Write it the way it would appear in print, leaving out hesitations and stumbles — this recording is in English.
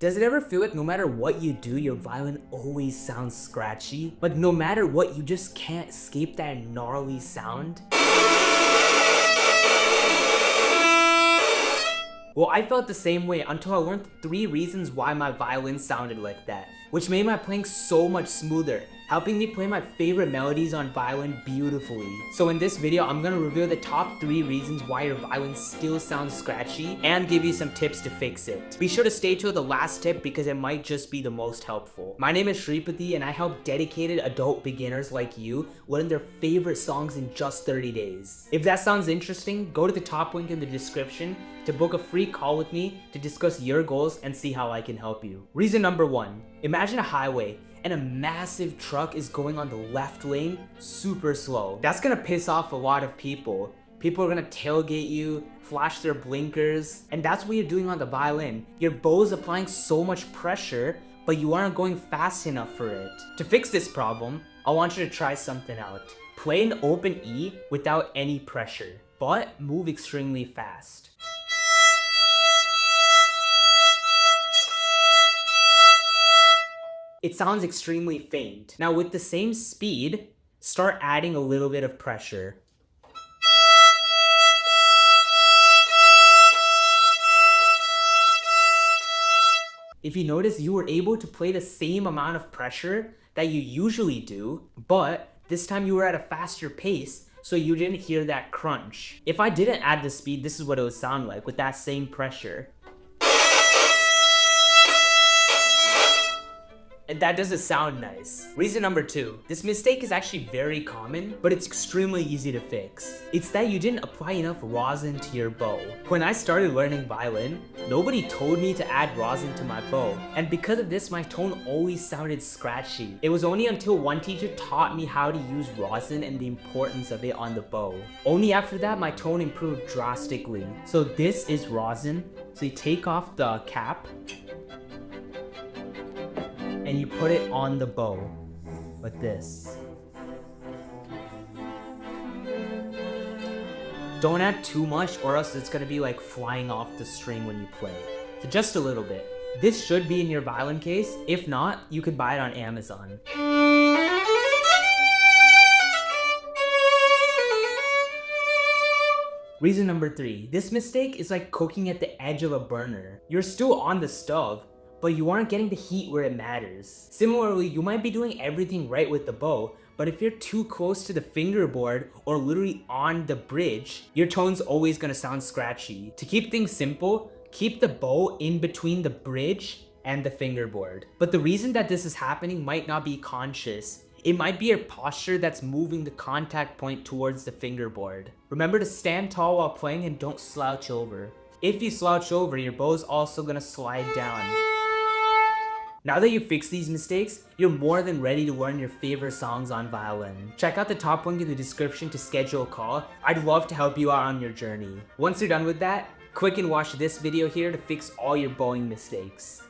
Does it ever feel like no matter what you do, your violin always sounds scratchy? Like no matter what, you just can't escape that gnarly sound? Well, I felt the same way until I learned 3 reasons why my violin sounded like that, which made my playing so much smoother, helping me play my favorite melodies on violin beautifully. So in this video, I'm gonna reveal the top 3 reasons why your violin still sounds scratchy and give you some tips to fix it. Be sure to stay till the last tip because it might just be the most helpful. My name is Shriati and I help dedicated adult beginners like you learn their favorite songs in just 30 days. If that sounds interesting, go to the top link in the description to book a free call with me to discuss your goals and see how I can help you. Reason number 1, imagine a highway and a massive truck is going on the left lane super slow. That's gonna piss off a lot of people. People are gonna tailgate you, flash their blinkers, and that's what you're doing on the violin. Your bow is applying so much pressure, but you aren't going fast enough for it. To fix this problem, I want you to try something out. Play an open E without any pressure, but move extremely fast. It sounds extremely faint. Now with the same speed, start adding a little bit of pressure. If you notice, you were able to play the same amount of pressure that you usually do, but this time you were at a faster pace, so you didn't hear that crunch. If I didn't add the speed, this is what it would sound like with that same pressure. And that doesn't sound nice. Reason number 2, this mistake is actually very common, but it's extremely easy to fix. It's that you didn't apply enough rosin to your bow. When I started learning violin, nobody told me to add rosin to my bow. And because of this, my tone always sounded scratchy. It was only until one teacher taught me how to use rosin and the importance of it on the bow. Only after that, my tone improved drastically. So this is rosin. So you take off the cap, and you put it on the bow, like this. Don't add too much or else it's gonna be like flying off the string when you play. So just a little bit. This should be in your violin case. If not, you could buy it on Amazon. Reason number 3, this mistake is like cooking at the edge of a burner. You're still on the stove, but you aren't getting the heat where it matters. Similarly, you might be doing everything right with the bow, but if you're too close to the fingerboard or literally on the bridge, your tone's always gonna sound scratchy. To keep things simple, keep the bow in between the bridge and the fingerboard. But the reason that this is happening might not be conscious. It might be your posture that's moving the contact point towards the fingerboard. Remember to stand tall while playing and don't slouch over. If you slouch over, your bow's also gonna slide down. Now that you fixed these mistakes, you're more than ready to learn your favorite songs on violin. Check out the top link in the description to schedule a call. I'd love to help you out on your journey. Once you're done with that, click and watch this video here to fix all your bowing mistakes.